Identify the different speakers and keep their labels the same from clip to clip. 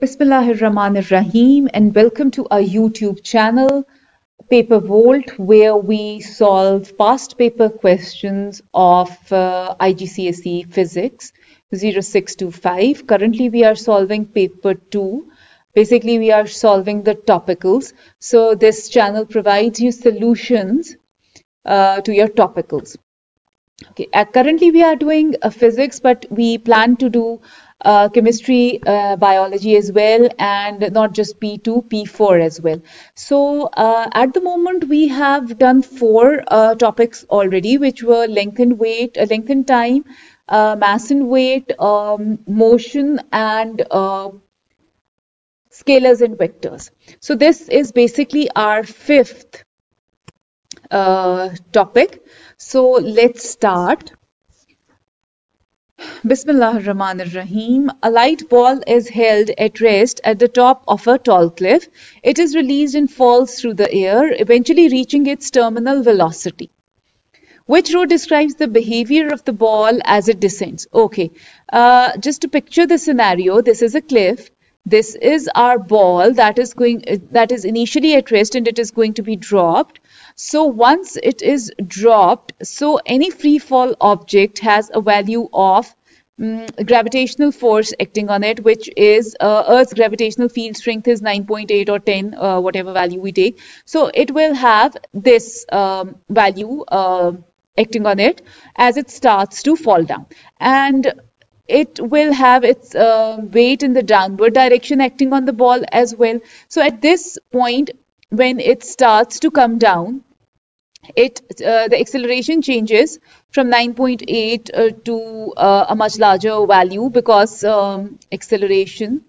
Speaker 1: Bismillahirrahmanirrahim, and welcome to our YouTube channel, Paper Vault, where we solve past paper questions of IGCSE Physics 0625. Currently, we are solving paper 2. Basically, we are solving the topicals. So, this channel provides you solutions to your topicals. Okay, currently we are doing physics, but we plan to do chemistry, biology as well, and not just P2, P4 as well. So at the moment we have done 4 topics already, which were length and weight, length and time, mass and weight, motion, and scalars and vectors. So this is basically our 5th topic. So let's start. Bismillahirrahmanirrahim. A light ball is held at rest at the top of a tall cliff. It is released and falls through the air, eventually reaching its terminal velocity. Which row describes the behavior of the ball as it descends? Okay, just to picture the scenario, this is a cliff. This is our ball that is initially at rest and it is going to be dropped. So once it is dropped, so any free fall object has a value of gravitational force acting on it, which is Earth's gravitational field strength is 9.8 or 10, whatever value we take. So it will have this value acting on it as it starts to fall down. And it will have its weight in the downward direction acting on the ball as well. So at this point, when it starts to come down, the acceleration changes from 9.8 to a much larger value because acceleration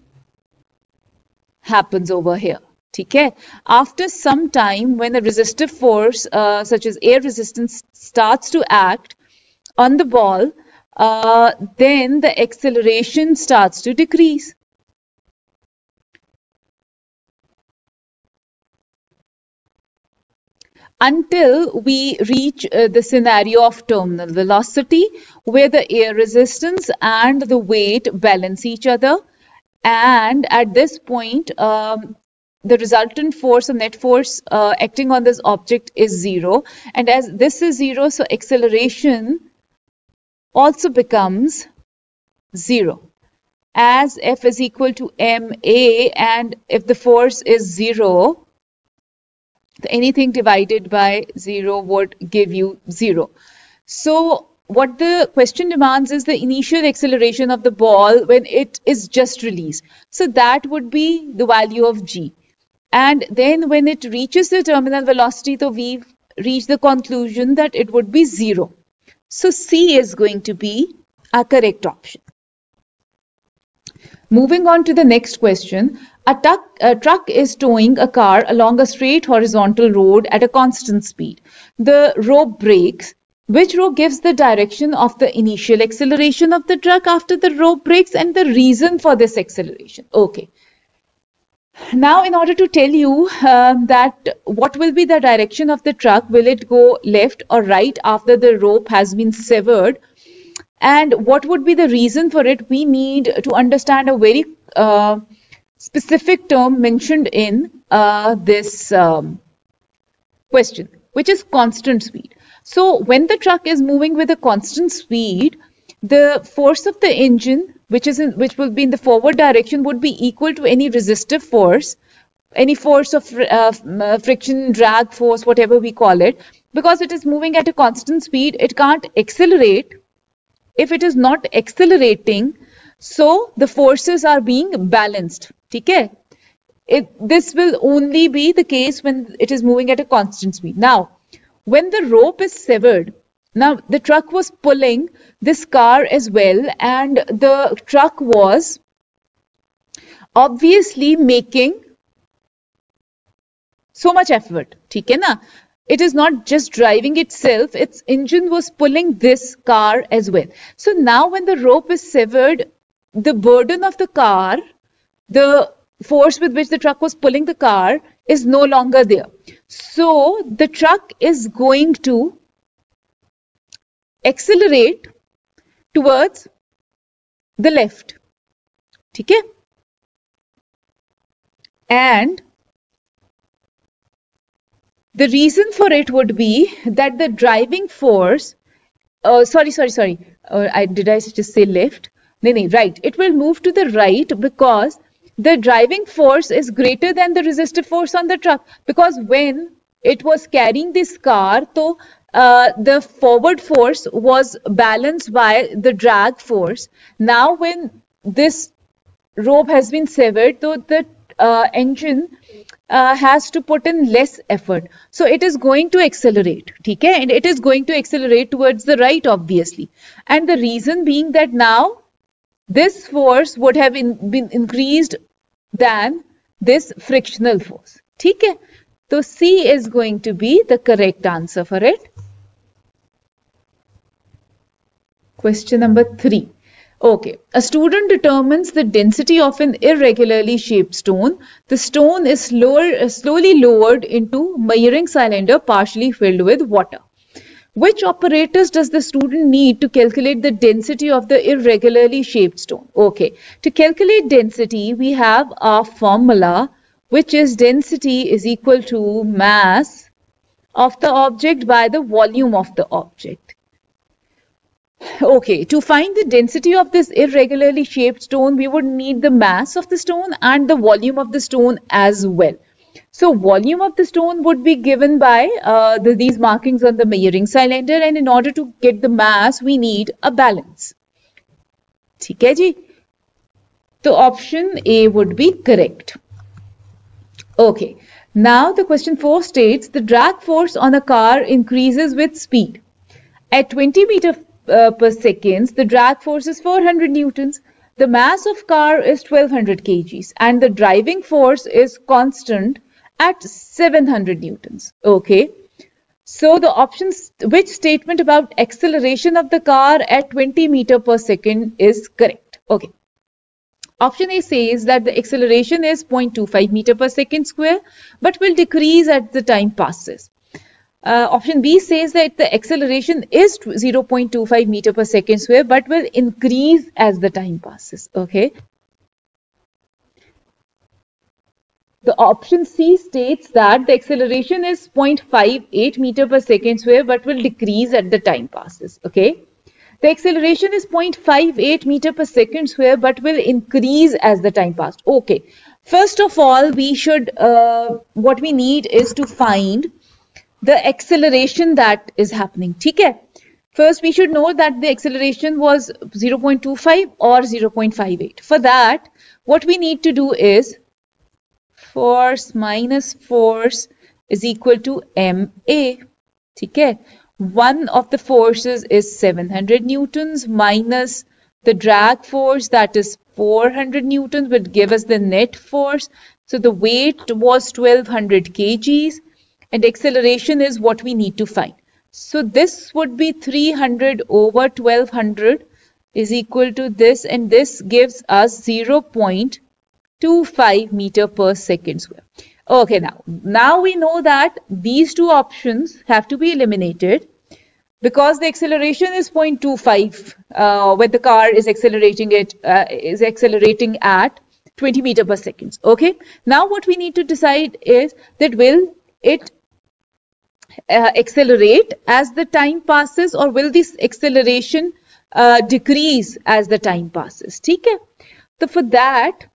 Speaker 1: happens over here. Okay. After some time, when a resistive force such as air resistance starts to act on the ball, then the acceleration starts to decrease. Until we reach the scenario of terminal velocity, where the air resistance and the weight balance each other. And at this point, the resultant force or net force acting on this object is 0. And as this is 0, so acceleration also becomes 0. As F is equal to ma, and if the force is 0, anything divided by 0 would give you 0. So what the question demands is the initial acceleration of the ball when it is just released. So that would be the value of g. And then when it reaches the terminal velocity, so we've reached the conclusion that it would be 0. So C is going to be a correct option. Moving on to the next question. A truck is towing a car along a straight horizontal road at a constant speed. The rope breaks. Which rope gives the direction of the initial acceleration of the truck after the rope breaks and the reason for this acceleration? Okay. Now, in order to tell you that what will be the direction of the truck, will it go left or right after the rope has been severed? And what would be the reason for it? We need to understand a very specific term mentioned in this question, which is constant speed. So when the truck is moving with a constant speed, the force of the engine, which will be in the forward direction, would be equal to any resistive force, any force of friction, drag force, whatever we call it. Because it is moving at a constant speed, it can't accelerate. If it is not accelerating, so the forces are being balanced. Okay? This will only be the case when it is moving at a constant speed. Now, when the rope is severed, now the truck was pulling this car as well, and the truck was obviously making so much effort. Okay, na? It is not just driving itself, its engine was pulling this car as well. So now when the rope is severed, the burden of the car, the force with which the truck was pulling the car is no longer there. So the truck is going to accelerate towards the left. ठीक है? And the reason for it would be that the driving force, sorry. Did I just say left? No, right. It will move to the right because the driving force is greater than the resistive force on the truck. Because when it was carrying this car, so the forward force was balanced by the drag force. Now, when this rope has been severed, so the engine has to put in less effort. So it is going to accelerate, okay? And it is going to accelerate towards the right, obviously. And the reason being that now this force would have been increased than this frictional force, okay? So C is going to be the correct answer for it. Question number 3. Okay, a student determines the density of an irregularly shaped stone. The stone is slowly lowered into measuring cylinder partially filled with water. Which operators does the student need to calculate the density of the irregularly shaped stone? Okay, to calculate density, we have a formula which is density is equal to mass of the object by the volume of the object. Okay, to find the density of this irregularly shaped stone, we would need the mass of the stone and the volume of the stone as well. So volume of the stone would be given by these markings on the measuring cylinder, and in order to get the mass, we need a balance. ठीक है जी? So option A would be correct. Okay, now the question 4 states the drag force on a car increases with speed. At 20 meters per second, the drag force is 400 newtons. The mass of car is 1200 kgs and the driving force is constant at 700 newtons. Okay. So the options, which statement about acceleration of the car at 20 meters per second is correct? Okay. Option A says that the acceleration is 0.25 meter per second square, but will decrease as the time passes. Option B says that the acceleration is 0.25 meter per second square, but will increase as the time passes. Okay. The option C states that the acceleration is 0.58 meter per second square, but will decrease as the time passes. Okay. The acceleration is 0.58 meter per second square, but will increase as the time passed. Okay. First of all, we should, what we need is to find the acceleration that is happening. ठीक है? First, we should know that the acceleration was 0.25 or 0.58. For that, what we need to do is force minus force is equal to ma. ठीक है? One of the forces is 700 newtons minus the drag force, that is 400 newtons, would give us the net force. So the weight was 1200 kgs. And acceleration is what we need to find. So this would be 300 over 1200 is equal to this, and this gives us 0.25 meter per second square. Okay, now we know that these two options have to be eliminated because the acceleration is 0.25 when the car is accelerating at 20 meter per second. Okay, now what we need to decide is that will it accelerate as the time passes, or will this acceleration decrease as the time passes? ठीक है? So for that,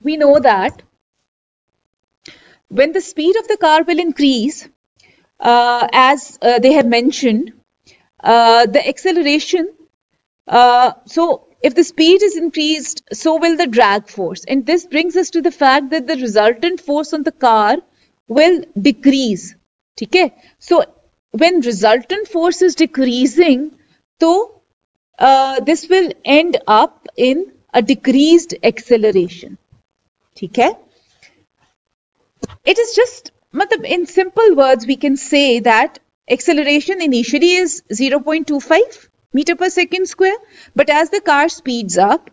Speaker 1: we know that when the speed of the car will increase, as they have mentioned, the acceleration, so if the speed is increased, so will the drag force. And this brings us to the fact that the resultant force on the car will decrease. ठीक है? So when resultant force is decreasing, so this will end up in a decreased acceleration. ठीक है? It is just, in simple words, we can say that acceleration initially is 0.25 meter per second square, but as the car speeds up,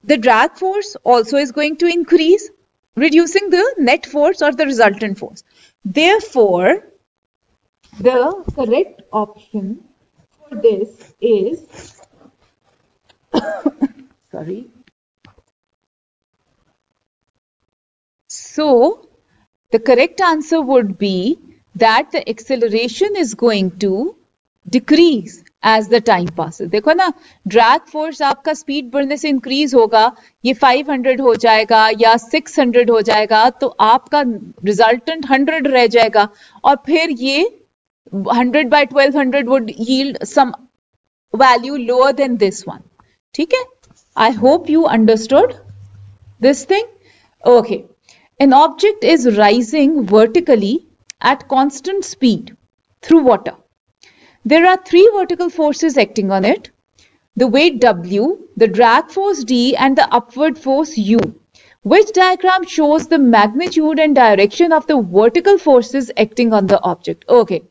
Speaker 1: the drag force also is going to increase, reducing the net force or the resultant force. Therefore, the correct option for this is sorry. So the correct answer would be that the acceleration is going to decrease as the time passes. देखो ना, drag force आपका speed बढ़ने से increase होगा, ये 500 हो जाएगा या 600 हो जाएगा, तो आपका resultant 100 रह जाएगा, और फिर ये 100 by 1200 would yield some value lower than this one. ठीक है? I hope you understood this thing. Okay. An object is rising vertically at constant speed through water. There are three vertical forces acting on it: the weight W, the drag force D, and the upward force U. Which diagram shows the magnitude and direction of the vertical forces acting on the object? Okay.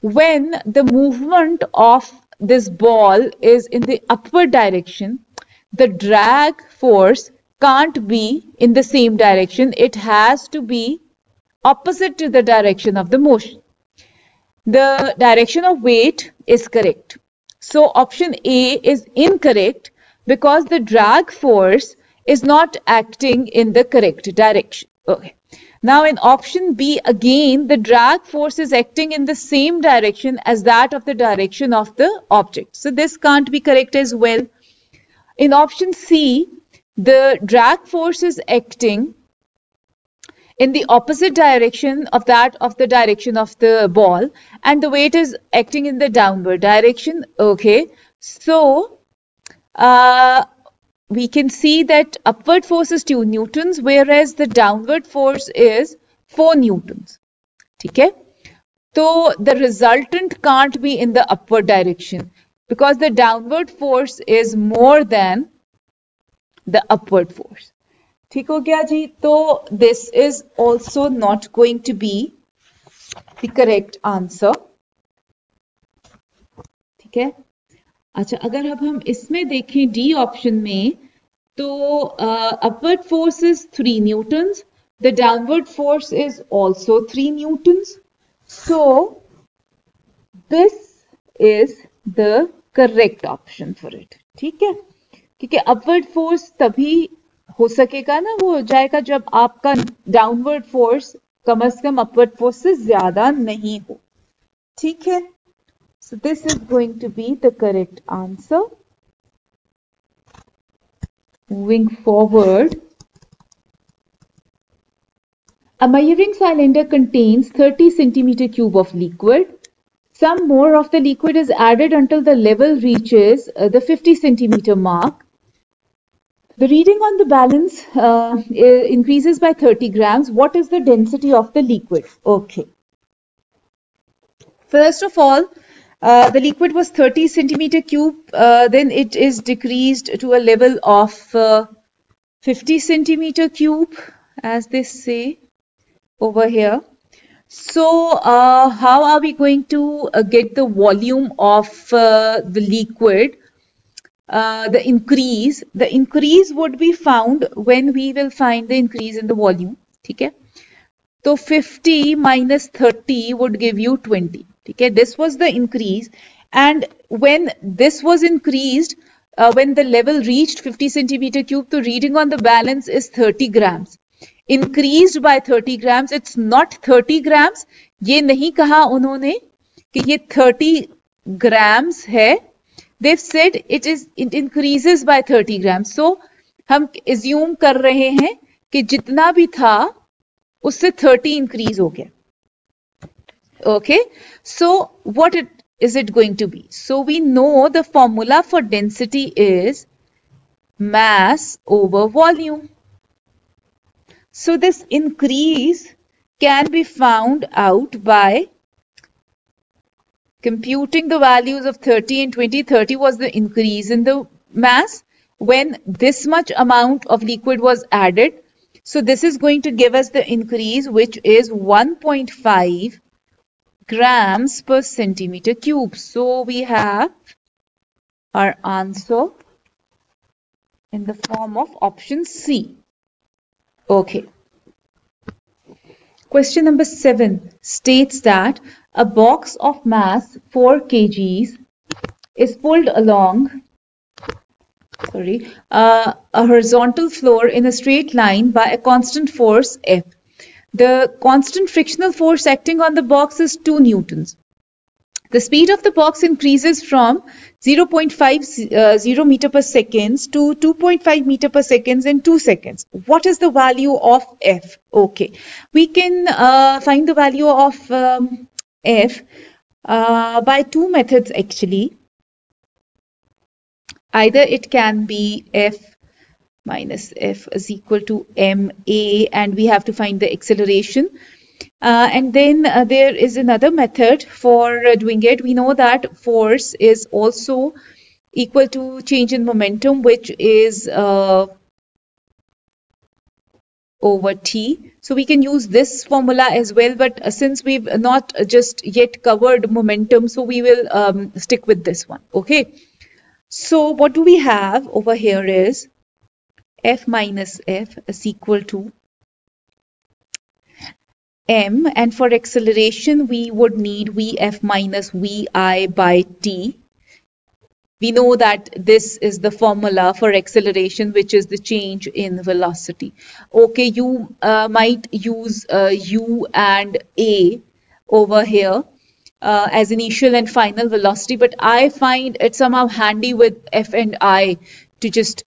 Speaker 1: When the movement of this ball is in the upward direction, the drag force can't be in the same direction. It has to be opposite to the direction of the motion. The direction of weight is correct. So option A is incorrect because the drag force is not acting in the correct direction. Okay. Now in option B, again, the drag force is acting in the same direction as that of the direction of the object. So this can't be correct as well. In option C, the drag force is acting in the opposite direction of that of the direction of the ball, and the weight is acting in the downward direction. Okay, so we can see that upward force is 2 newtons, whereas the downward force is 4 newtons. Okay, so the resultant can't be in the upward direction because the downward force is more than the upward force. ठीक हो गया जी? तो this is also not going to be the correct answer. ठीक है? अच्छा, अगर अब हम इसमें देखें डी ऑप्शन में, तो upward force is 3 newtons, the downward force is also 3 newtons. So this is the correct option for it. ठीक है? क्योंकि upward force तभी हो सकेगा ना, वो हो जाएगा जब आपका डाउनवर्ड फोर्स कम से कम अपवर्ड फोर्स से ज्यादा नहीं हो. ठीक है? So this is going to be the correct answer. Moving forward, a measuring cylinder contains 30 centimeter cube of liquid. Some more of the liquid is added until the level reaches the 50 centimeter mark. The reading on the balance increases by 30 grams. What is the density of the liquid? Okay. First of all, the liquid was 30 centimeter cube. Then it is decreased to a level of 50 centimeter cube, as they say over here. So, how are we going to get the volume of the liquid? The increase would be found when we will find the increase in the volume. ठीक है? तो 50 minus 30 would give you 20. ठीक है? This was the increase, and when this was increased, when the level reached 50 centimeter cube, the reading on the balance is 30 grams. Increased by 30 grams. It's not 30 grams. ये नहीं कहा उन्होंने कि ये 30 grams है. They've said it increases by 30 grams. So हम assume कर रहे हैं कि जितना भी था उससे 30 increase हो गया. Okay. So what is it going to be? So we know the formula for density is mass over volume. So this increase can be found out by computing the values of 30 and 20. 30 was the increase in the mass when this much amount of liquid was added. So this is going to give us the increase, which is 1.5 grams per centimeter cube. So we have our answer in the form of option C. Okay. Question number 7 states that a box of mass 4 kgs is pulled along a horizontal floor in a straight line by a constant force F. The constant frictional force acting on the box is 2 newtons. The speed of the box increases from 0.50 meter per second to 2.5 meter per second in 2 seconds. What is the value of F? Okay, we can find the value of F by 2 methods actually. Either it can be F minus F is equal to ma, and we have to find the acceleration. And then there is another method for doing it. We know that force is also equal to change in momentum, which is over t. So we can use this formula as well, but since we've not just yet covered momentum, so we will stick with this one. Okay. So what do we have over here is F minus F is equal to m, and for acceleration we would need Vf minus Vi by t. We know that this is the formula for acceleration, which is the change in velocity. Okay, you might use u and a over here as initial and final velocity, but I find it somehow handy with f and I to just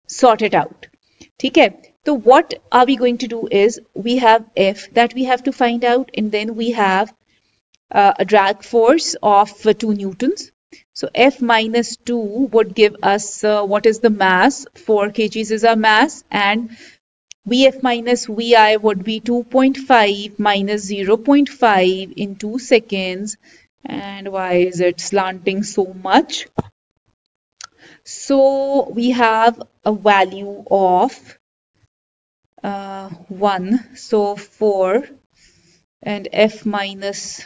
Speaker 1: sort it out. Okay. So what are we going to do is we have F that we have to find out, and then we have a drag force of 2 newtons. So F minus 2 would give us what is the mass. 4 kgs is our mass, and Vf minus Vi would be 2.5 minus 0.5 in 2 seconds. And why is it slanting so much? So we have a value of 1, so 4, and F minus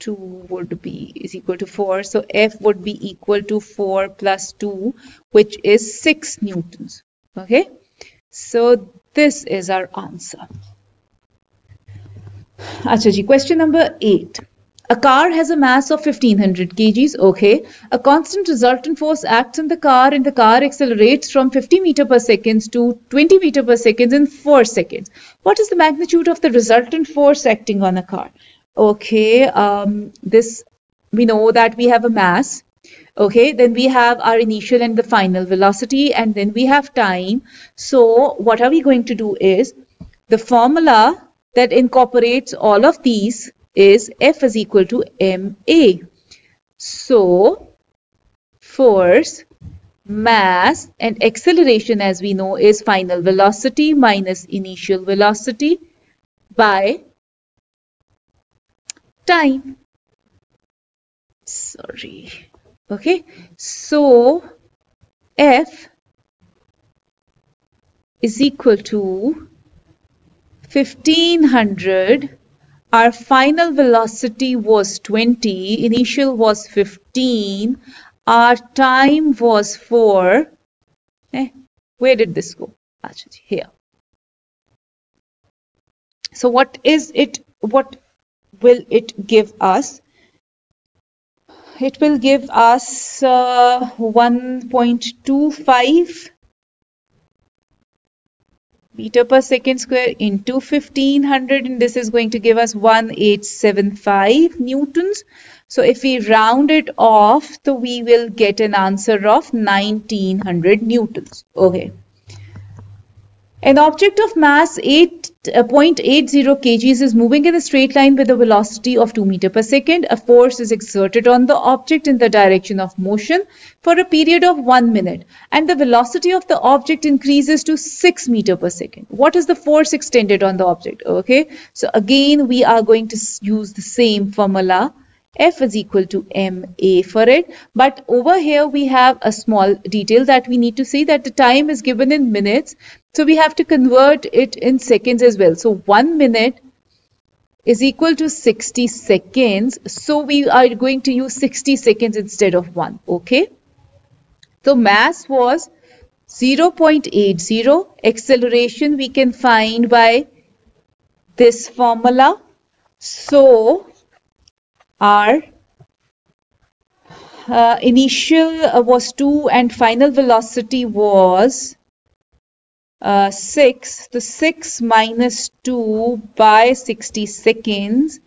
Speaker 1: 2 would be is equal to 4, so F would be equal to 4 plus 2, which is 6 newtons. Okay, so this is our answer. Acha ji, question number 8. A car has a mass of 1500 kgs. Okay. A constant resultant force acts on the car, and the car accelerates from 50 meter per second to 20 meter per second in 4 seconds. What is the magnitude of the resultant force acting on a car? Okay. This we know that we have a mass. Okay. Then we have our initial and the final velocity, and then we have time. So what are we going to do is the formula that incorporates all of these is F is equal to ma. So force, mass, and acceleration, as we know, is final velocity minus initial velocity by time. Sorry. Okay. So F is equal to 1500. Our final velocity was 20, initial was 15, our time was 4. Where did this go? Here. So what is it? What will it give us? It will give us 1.25 meter per second square into 1500, and this is going to give us 1875 newtons. So if we round it off, so we will get an answer of 1900 newtons. Okay. An object of mass 0.80 kgs is moving in a straight line with a velocity of 2 meter per second. A force is exerted on the object in the direction of motion for a period of 1 minute, and the velocity of the object increases to 6 meter per second. What is the force extended on the object? Okay, so again we are going to use the same formula. F is equal to ma for it, but over here we have a small detail that we need to see, that the time is given in minutes, so we have to convert it in seconds as well. So 1 minute is equal to 60 seconds, so we are going to use 60 seconds instead of 1. Okay, so mass was 0.80, acceleration we can find by this formula. So our initial was 2 and final velocity was 6. So 6 minus 2 by 60 seconds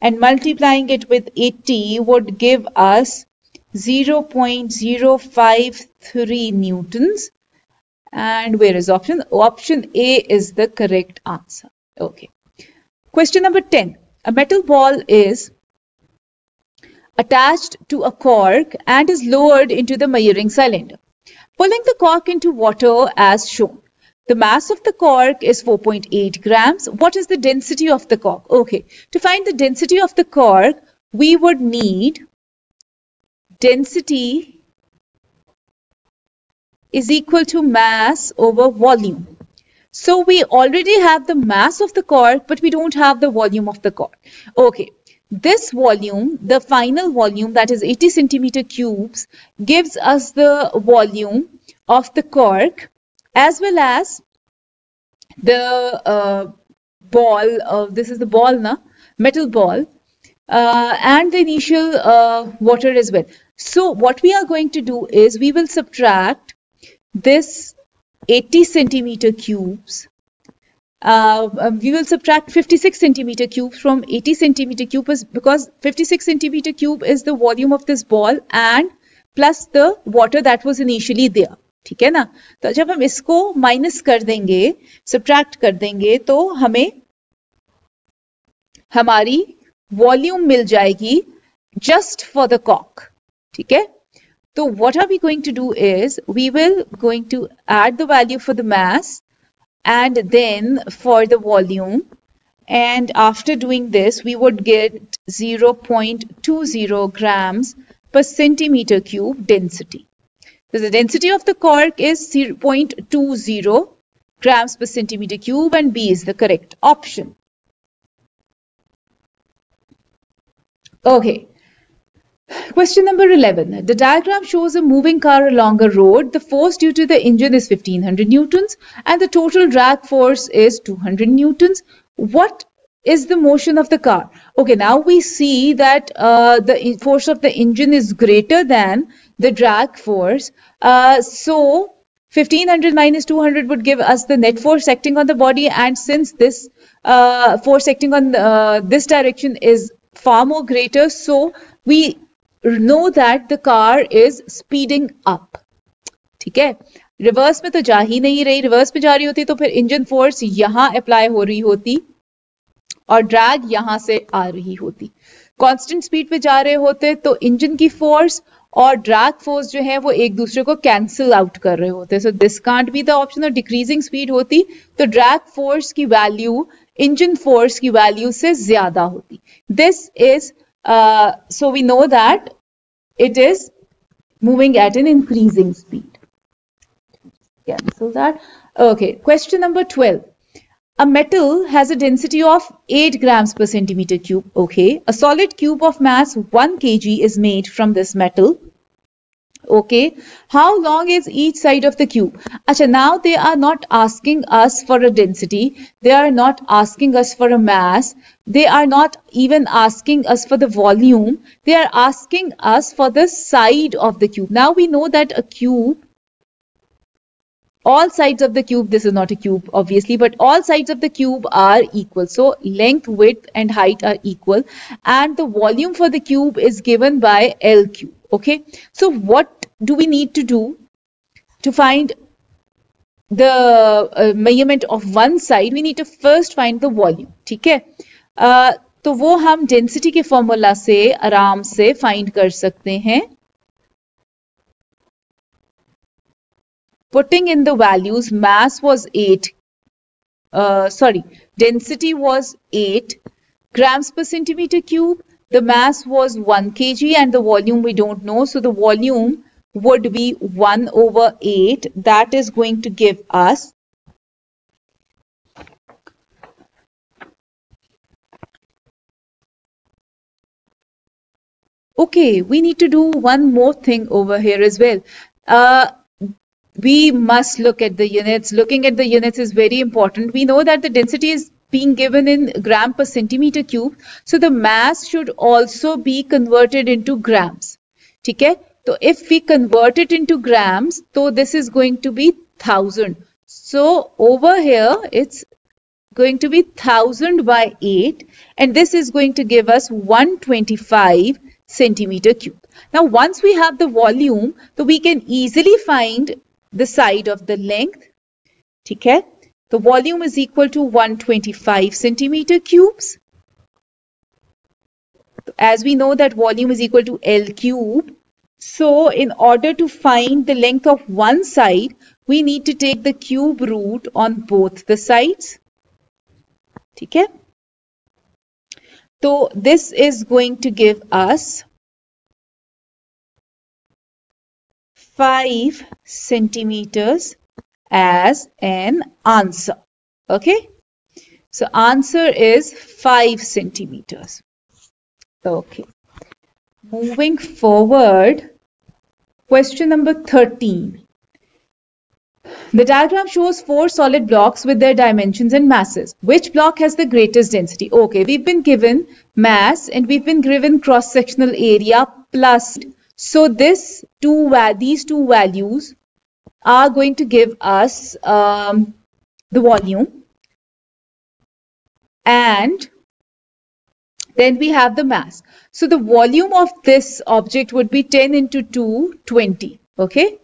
Speaker 1: and multiplying it with 80 would give us 0.053 newtons. And where is option? Option A is the correct answer. Okay. Question number 10. A metal ball is attached to a cork and is lowered into the measuring cylinder. Pulling the cork into water as shown. The mass of the cork is 4.8 grams. What is the density of the cork? Okay, to find the density of the cork, we would need density is equal to mass over volume. So we already have the mass of the cork, but we don't have the volume of the cork. Okay, this volume, the final volume, that is 80 centimeter cubes, gives us the volume of the cork as well as the ball. This is the ball, metal ball, and the initial water as well. So what we are going to do is we will subtract this 80 centimeter cubes. We will subtract 56 centimeter cubes from 80 centimeter cubes because 56 centimeter cube is the volume of this ball and plus the water that was initially there. ठीक है ना? तो जब हम इसको minus कर देंगे, subtract कर देंगे, तो हमें हमारी वॉल्यूम मिल जाएगी just for the cork. ठीक है? तो what are we going to do is we will going to add the value for the mass and then for the volume, and after doing this we would get 0.20 grams per centimeter cube density. So the density of the cork is 0.20 grams per centimeter cube and B is the correct option. Okay. Question number 11. The diagram shows a moving car along a road. The force due to the engine is 1500 newtons and the total drag force is 200 newtons. What is the motion of the car? Okay, now we see that the force of the engine is greater than the drag force. So 1500 minus 200 would give us the net force acting on the body, and since this force acting on this direction is far more greater, so we know that the car is speeding up. ठीक है? Reverse में तो जा ही नहीं रही, reverse में जा रही होती तो फिर इंजन फोर्स यहाँ अप्लाई हो रही होती और ड्रैग यहाँ से आ रही होती. कांस्टेंट स्पीड पे जा रहे होते तो इंजन की फोर्स और ड्रैग फोर्स जो है वो एक दूसरे को कैंसिल आउट कर रहे होते. So this can't be the option. और डिक्रीजिंग स्पीड होती तो ड्रैग फोर्स की वैल्यू इंजन फोर्स की वैल्यू से ज्यादा होती. This is so we know that it is moving at an increasing speed. Cancel that. Okay, question number 12. A metal has a density of 8 grams per centimeter cube. Okay, a solid cube of mass 1 kg is made from this metal. Okay, how long is each side of the cube? Acha, now they are not asking us for a density, they are not asking us for a mass, they are not even asking us for the volume, they are asking us for the side of the cube. Now we know that a cube, all sides of the cube, this is not a cube obviously, but all sides of the cube are equal. So length, width and height are equal and the volume for the cube is given by L cube. Okay, so what do we need to do to find the measurement of one side? We need to first find the volume. ठीक है? तो वो हम density के formula से आराम से find कर सकते हैं. Putting in the values, mass was 8, density was 8 grams per centimeter cube, the mass was 1 kg and the volume we don't know, so the volume would be 1 over 8. That is going to give us okay, we need to do one more thing over here as well. We must look at the units. Looking at the units is very important. We know that the density is being given in gram per centimeter cube. So the mass should also be converted into grams. ठीक है, तो if we convert it into grams, so this is going to be 1000. So over here it's going to be 1000 by 8, and this is going to give us 125 centimeter cube. Now once we have the volume, so we can easily find the side of the length. ठीक है, the volume is equal to 125 centimeter cubes. As we know that volume is equal to L cube, so in order to find the length of one side, we need to take the cube root on both the sides. ठीक है, so this is going to give us 5 centimeters as an answer. Okay, so answer is 5 centimeters. Okay, moving forward, question number 13. The diagram shows 4 solid blocks with their dimensions and masses. Which block has the greatest density? Okay, we've been given mass and we've been given cross-sectional area plus. So these two values are going to give us the volume, and then we have the mass. So the volume of this object would be 10 into 2, 20. Okay.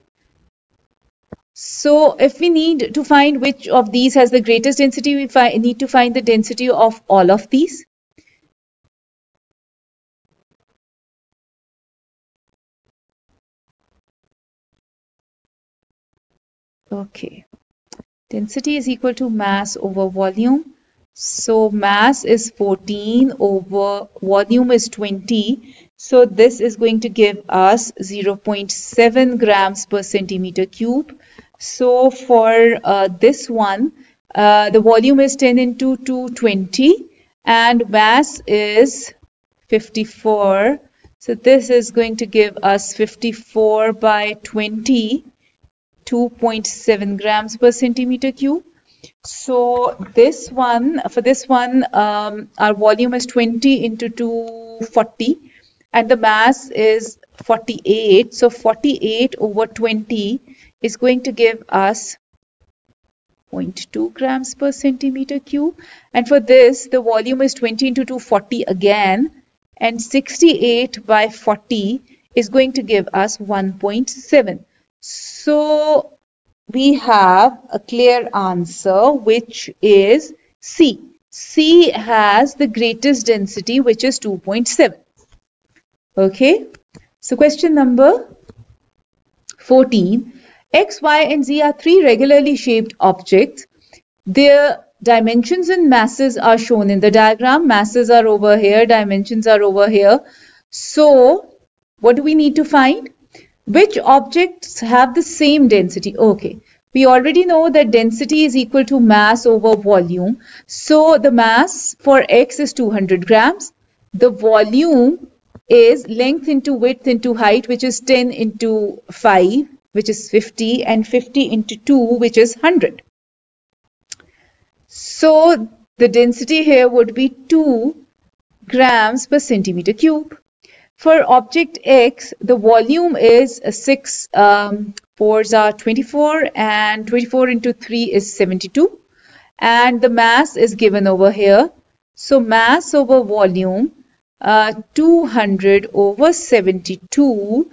Speaker 1: So if we need to find which of these has the greatest density, we need to find the density of all of these. Okay. Density is equal to mass over volume. So mass is 14 over volume is 20. So this is going to give us 0.7 grams per centimeter cube. So for this one, the volume is 10 into 220 and mass is 54. So this is going to give us 54 by 20, 2.7 grams per centimeter cube. So this one, for this one, our volume is 20 into 240 and the mass is 48. So 48 over 20 is going to give us 0.2 grams per centimeter cube. And for this, the volume is 20 into 240 again, and 68 by 40 is going to give us 1.7. So we have a clear answer, which is C. C has the greatest density, which is 2.7. Okay. So question number 14. X, Y, and Z are 3 regularly shaped objects. Their dimensions and masses are shown in the diagram. Masses are over here, dimensions are over here. So what do we need to find? Which objects have the same density? Okay, we already know that density is equal to mass over volume. So the mass for X is 200 grams. The volume is length into width into height, which is 10 into 5, which is 50, and 50 into 2, which is 100. So the density here would be 2 grams per centimeter cube. For object X, the volume is 6, 4s are 24, and 24 into 3 is 72. And the mass is given over here. So mass over volume, 200 over 72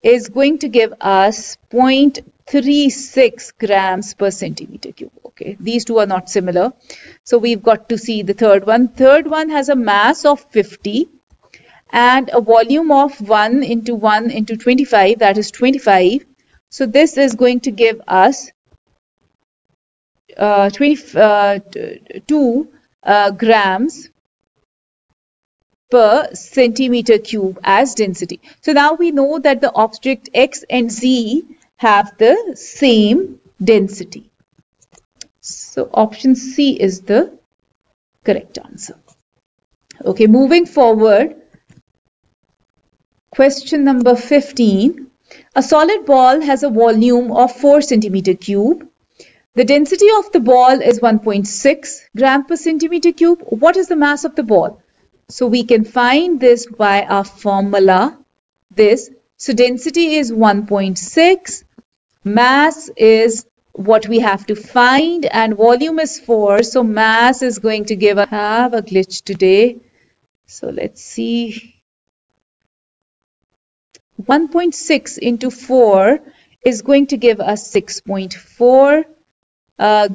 Speaker 1: is going to give us 0.36 grams per centimeter cube. Okay, these two are not similar. So we've got to see the third one. Third one has a mass of 50 and a volume of 1 into 25, that is 25. So this is going to give us 2 grams per centimeter cube as density. So now we know that the object X and Z have the same density. So option C is the correct answer. Okay, moving forward. Question number 15. A solid ball has a volume of 4 centimeter cube. The density of the ball is 1.6 gram per centimeter cube. What is the mass of the ball? So we can find this by our formula, this. So density is 1.6, mass is what we have to find, and volume is 4. So mass is going to give us, have a glitch today. So let's see. 1.6 into 4 is going to give us 6.4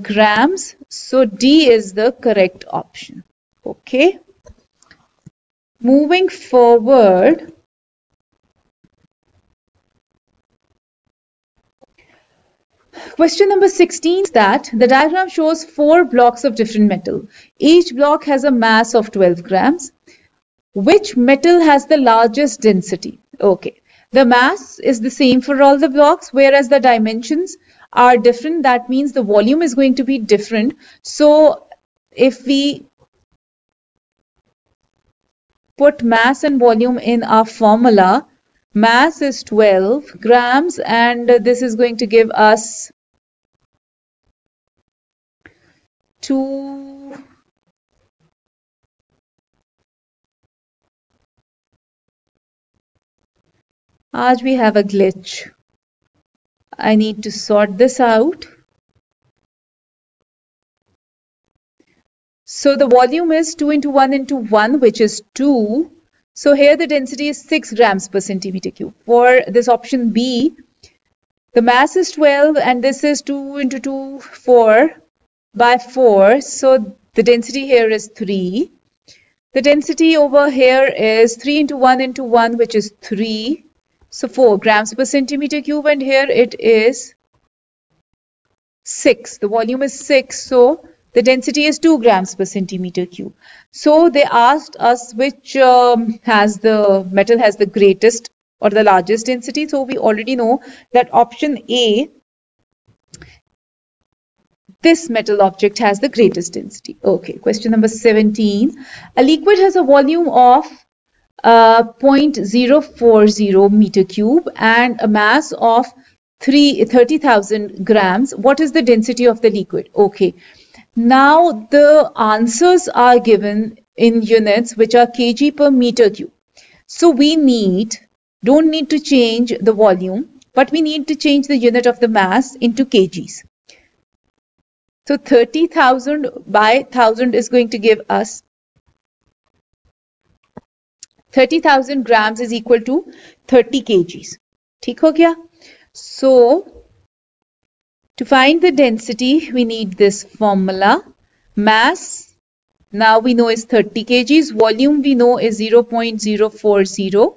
Speaker 1: grams. So D is the correct option. Okay. Moving forward. Question number 16 is that the diagram shows 4 blocks of different metal. Each block has a mass of 12 grams. Which metal has the largest density? Okay. The mass is the same for all the blocks, whereas the dimensions are different. That means the volume is going to be different. So if we put mass and volume in our formula, mass is 12 grams and this is going to give us 2. Aaj we have a glitch. I need to sort this out. So the volume is 2 into 1 into 1, which is 2. So here the density is 6 grams per centimeter cube. For this option B, the mass is 12 and this is 2 into 2, 4 by 4. So the density here is 3. The density over here is 3 into 1 into 1, which is 3. So 4 grams per centimeter cube, and here it is 6. The volume is 6, so the density is 2 grams per centimeter cube. So they asked us which metal has the greatest or the largest density. So we already know that option A, this metal object has the greatest density. Okay, question number 17. A liquid has a volume of 0.040 meter cube and a mass of 30,000 grams. What is the density of the liquid? Okay. Now the answers are given in units which are kg per meter cube. So we don't need to change the volume, but we need to change the unit of the mass into kgs. So 30,000 by 1000 is going to give us 30,000 grams is equal to 30 kgs. ठीक हो गया? So to find the density, we need this formula. Mass, now we know is 30 kgs. Volume we know is 0.040.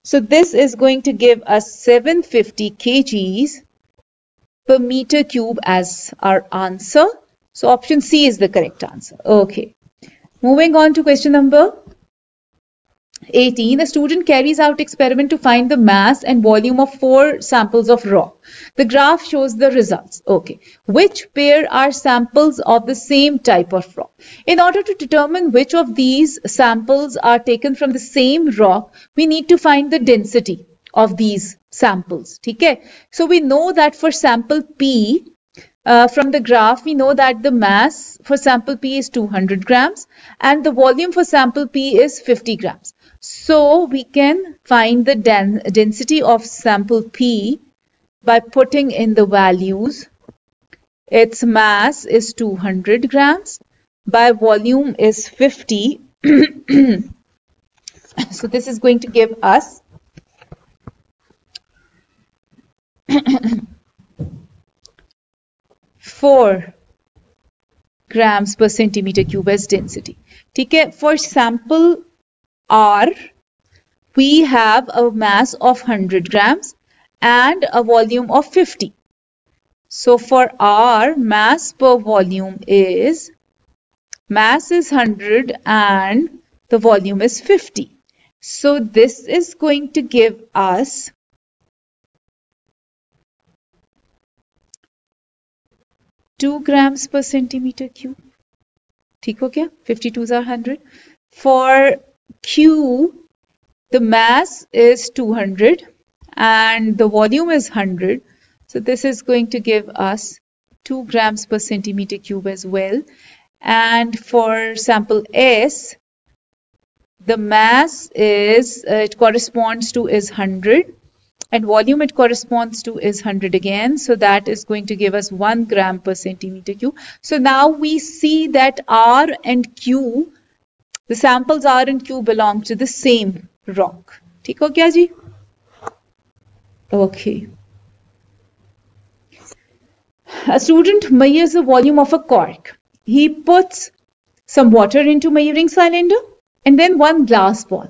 Speaker 1: So this is going to give us 750 kgs per meter cube as our answer. So option C is the correct answer. Okay. Moving on to question number 18. A student carries out experiment to find the mass and volume of 4 samples of rock. The graph shows the results. Okay. Which pair are samples of the same type of rock? In order to determine which of these samples are taken from the same rock, we need to find the density of these samples. Okay. So we know that for sample P, from the graph, we know that the mass for sample P is 200 grams and the volume for sample P is 50 grams. So we can find the density of sample P by putting in the values. Its mass is 200 grams, by volume is 50. So this is going to give us 4 grams per centimeter cube as density. Okay, for sample R, we have a mass of 100 grams and a volume of 50. So for R, mass per volume is, mass is 100 and the volume is 50. So this is going to give us 2 grams per centimeter cube. ठीक हो गया? 52s are 100. For Q, the mass is 200 and the volume is 100. So this is going to give us 2 grams per centimeter cube as well. And for sample S, the mass is, it corresponds to is 100 and volume it corresponds to is 100 again. So that is going to give us 1 gram per centimeter cube. So now we see that R and Q, the samples R and Q belong to the same rock. ठीक हो गया जी? Okay. A student measures the volume of a cork. He puts some water into measuring cylinder and then one glass ball.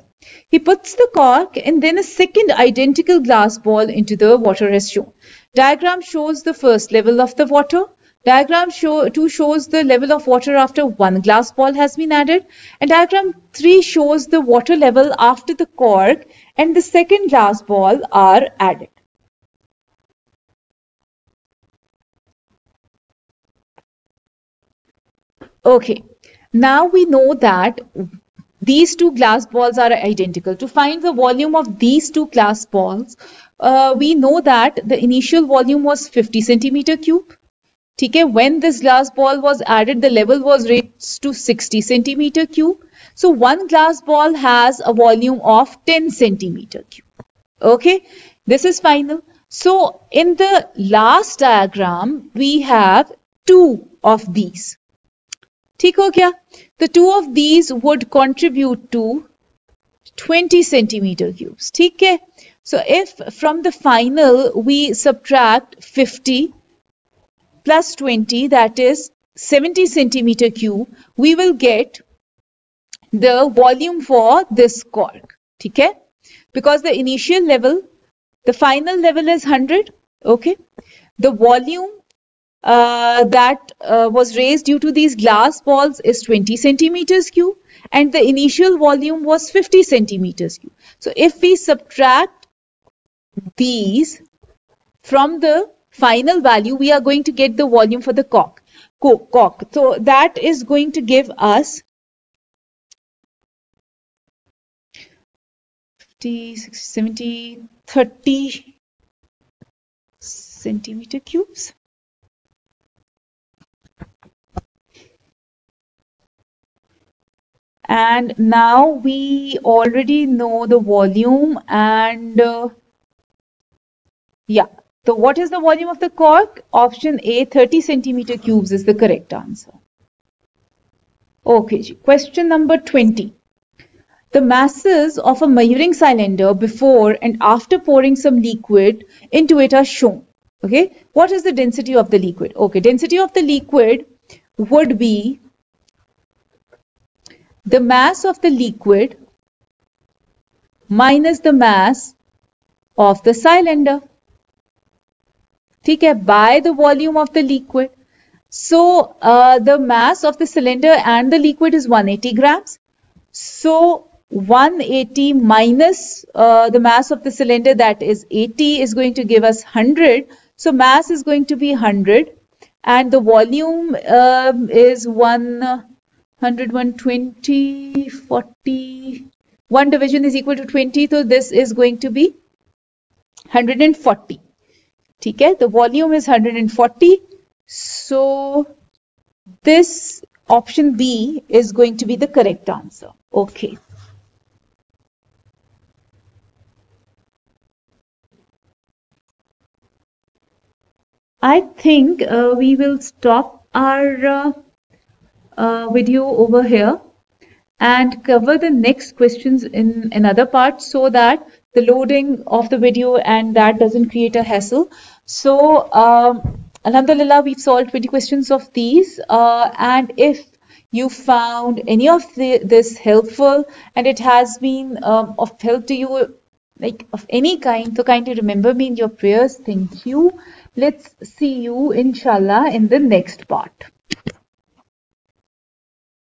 Speaker 1: He puts the cork and then a second identical glass ball into the water as shown. Diagram shows the first level of the water. Diagram 2 shows the level of water after one glass ball has been added. And diagram 3 shows the water level after the cork and the second glass ball are added. Okay, now we know that these two glass balls are identical. To find the volume of these two glass balls, we know that the initial volume was 50 centimeter cube. Okay, when this glass ball was added, the level was raised to 60 centimeter cube. So one glass ball has a volume of 10 centimeter cube. Okay, this is final. So in the last diagram, we have two of these. ठीक हो गया? The two of these would contribute to 20 centimeter cubes. ठीक है? So if from the final we subtract 50 plus 20, that is 70 centimeter cube, we will get the volume for this cork. ठीक है? Because the initial level, the final level is 100. Okay? The volume that was raised due to these glass balls is 20 centimeters cube and the initial volume was 50 centimeters cube. So if we subtract these from the final value, we are going to get the volume for the cork. So that is going to give us 50, 60, 70, 30 centimeter cubes. And now we already know the volume and yeah. So what is the volume of the cork? Option A, 30 centimeter cubes is the correct answer. Okay, question number 20. The masses of a measuring cylinder before and after pouring some liquid into it are shown. Okay, what is the density of the liquid? Okay, density of the liquid would be the mass of the liquid minus the mass of the cylinder. ठीक है, by the volume of the liquid. So the mass of the cylinder and the liquid is 180 grams. So 180 minus the mass of the cylinder, that is 80, is going to give us 100. So mass is going to be 100 and the volume is 100, 120, 40. 1 division is equal to 20. So this is going to be 140. ठीक है, the volume is 140. So this option B is going to be the correct answer. Okay. I think we will stop our video over here and cover the next questions in another part so that the loading of the video and that doesn't create a hassle. So Alhamdulillah, we've solved 20 questions of these and if you found any of this helpful and it has been of help to you, like of any kind, so kindly remember me in your prayers. Thank you. Let's see you inshallah in the next part.